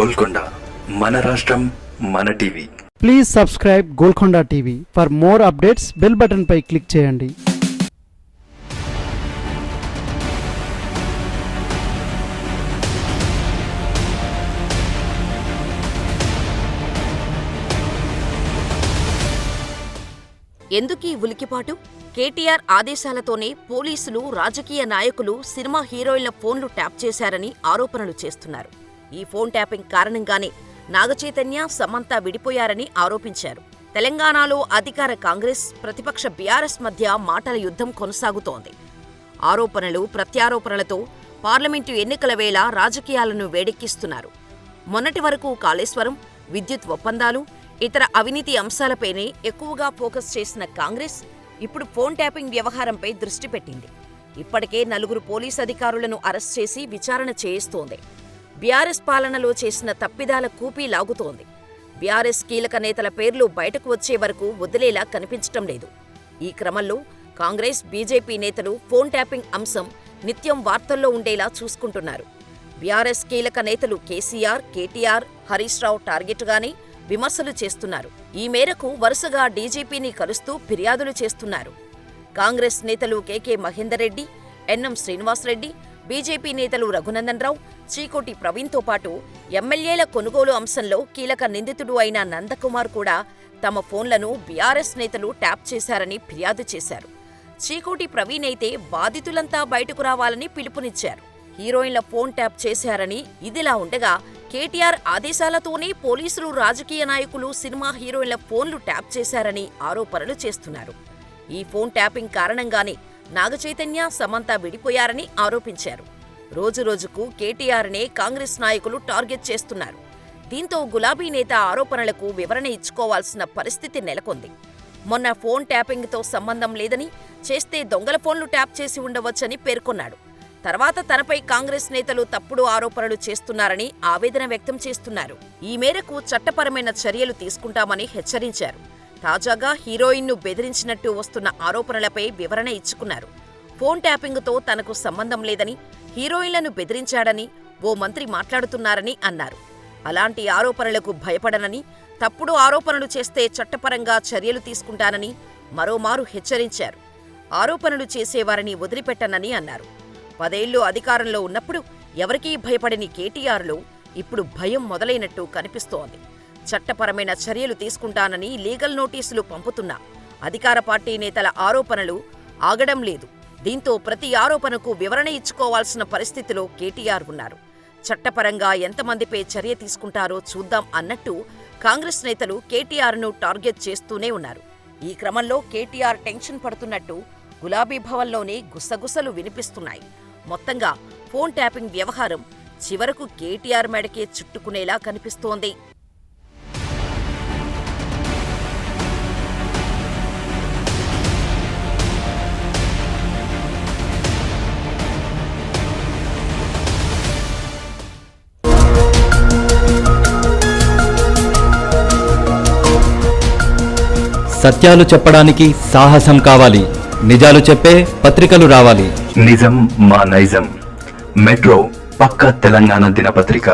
గోల్కొండ మన రాష్ట్రం మన TV. Please subscribe Golconda TV. For more updates bell button పై క్లిక్ చేయండి. ఎందుకీ ఉలికిపాటు? కేటీఆర్ ఆదేశాలతోనే పోలీసులు, రాజకీయ నాయకులు సినిమా హీరోయిన్ల ఫోన్లు ట్యాప్ చేశారని ఆరోపణలు చేస్తున్నారు. ఈ ఫోన్ ట్యాపింగ్ కారణంగానే నాగచైతన్య, సమంత విడిపోయారని ఆరోపించారు. తెలంగాణలో అధికార కాంగ్రెస్, ప్రతిపక్ష బీఆర్ఎస్ మధ్య మాటల యుద్ధం కొనసాగుతోంది. ఆరోపణలు, ప్రత్యారోపణలతో పార్లమెంటు ఎన్నికల వేళ రాజకీయాలను వేడెక్కిస్తున్నారు. మొన్నటి వరకు కాళేశ్వరం, విద్యుత్ ఒప్పందాలు, ఇతర అవినీతి అంశాలపైనే ఎక్కువగా ఫోకస్ చేసిన కాంగ్రెస్ ఇప్పుడు ఫోన్ ట్యాపింగ్ వ్యవహారంపై దృష్టి పెట్టింది. ఇప్పటికే 4 పోలీస్ అధికారులను అరెస్ట్ చేసి విచారణ చేయిస్తోంది. బీఆర్ఎస్ పాలనలో చేసిన తప్పిదాల కూపీ లాగుతోంది. బీఆర్ఎస్ కీలక నేతల పేర్లు బయటకు వచ్చే వరకు వదిలేలా కనిపించటం లేదు. ఈ క్రమంలో కాంగ్రెస్, బీజేపీ నేతలు ఫోన్ ట్యాపింగ్ అంశం నిత్యం వార్తల్లో ఉండేలా చూసుకుంటున్నారు. బీఆర్ఎస్ కీలక నేతలు కేసీఆర్, కేటీఆర్, హరీష్ రావు టార్గెట్గానే విమర్శలు చేస్తున్నారు. ఈ మేరకు వరుసగా డీజీపీని కలుస్తూ ఫిర్యాదులు చేస్తున్నారు. కాంగ్రెస్ నేతలు కేకే మహేందర్ రెడ్డి, ఎన్ఎం శ్రీనివాసరెడ్డి, బీజేపీ నేతలు రఘునందన్ రావు, చీకోటి ప్రవీణ్తో పాటు ఎమ్మెల్యేల కొనుగోలు అంశంలో కీలక నిందితుడు అయిన నందకుమార్ కూడా తమ ఫోన్లను బీఆర్ఎస్ నేతలు ట్యాప్ చేశారని ఫిర్యాదు చేశారు. చీకోటి ప్రవీణ్ అయితే బాధితులంతా బయటకు రావాలని పిలుపునిచ్చారు. హీరోయిన్ల ఫోన్ ట్యాప్ చేశారని ఇదిలా ఉండగా, కేటీఆర్ ఆదేశాలతోనే పోలీసులు, రాజకీయ నాయకులు సినిమా హీరోయిన్ల ఫోన్లు ట్యాప్ చేశారని ఆరోపణలు చేస్తున్నారు. ఈ ఫోన్ ట్యాపింగ్ కారణంగానే నాగచైతన్య, సమంత విడిపోయారని ఆరోపించారు. రోజురోజుకు కేటీఆర్నే కాంగ్రెస్ నాయకులు టార్గెట్ చేస్తున్నారు. దీంతో గులాబీ నేత ఆరోపణలకు వివరణ ఇచ్చుకోవాల్సిన పరిస్థితి నెలకొంది. మొన్న ఫోన్ ట్యాపింగ్తో సంబంధం లేదని, చేస్తే దొంగల ఫోన్లు ట్యాప్ చేసి ఉండవచ్చని పేర్కొన్నాడు. తర్వాత తనపై కాంగ్రెస్ నేతలు తప్పుడు ఆరోపణలు చేస్తున్నారని ఆవేదన వ్యక్తం చేస్తున్నారు. ఈ మేరకు చట్టపరమైన చర్యలు తీసుకుంటామని హెచ్చరించారు. తాజాగా హీరోయిన్ను బెదిరించినట్టు వస్తున్న ఆరోపణలపై వివరణ ఇచ్చుకున్నారు. ఫోన్ ట్యాపింగ్తో తనకు సంబంధం లేదని, హీరోయిన్లను బెదిరించాడని ఓ మంత్రి మాట్లాడుతున్నారని అన్నారు. అలాంటి ఆరోపణలకు భయపడనని, తప్పుడు ఆరోపణలు చేస్తే చట్టపరంగా చర్యలు తీసుకుంటానని మరోమారు హెచ్చరించారు. ఆరోపణలు చేసేవారిని వదిలిపెట్టనని అన్నారు. 10 ఏళ్లు అధికారంలో ఉన్నప్పుడు ఎవరికీ భయపడని కేటీఆర్లో ఇప్పుడు భయం మొదలైనట్టు కనిపిస్తోంది. చట్టపరమైన చర్యలు తీసుకుంటానని లీగల్ నోటీసులు పంపుతున్నా అధికార పార్టీ నేతల ఆరోపణలు ఆగడం లేదు. దీంతో ప్రతి ఆరోపణకు వివరణ ఇచ్చుకోవాల్సిన పరిస్థితిలో కేటీఆర్ ఉన్నారు. చట్టపరంగా ఎంతమందిపై చర్య తీసుకుంటారో చూద్దాం అన్నట్టు కాంగ్రెస్ నేతలు కేటీఆర్ను టార్గెట్ చేస్తూనే ఉన్నారు. ఈ క్రమంలో కేటీఆర్ టెన్షన్ పడుతున్నట్టు గులాబీ భవన్లోనే గుసగుసలు వినిపిస్తున్నాయి. మొత్తంగా ఫోన్ ట్యాపింగ్ వ్యవహారం చివరకు కేటీఆర్ మెడకే చుట్టుకునేలా కనిపిస్తోంది. సత్యాలు చెప్పడానికి సాహసం కావాలి. నిజాలు చెప్పే పత్రికలు రావాలి. నిజం మా నైజం. మెట్రో పక్క తెలంగాణ దినపత్రిక.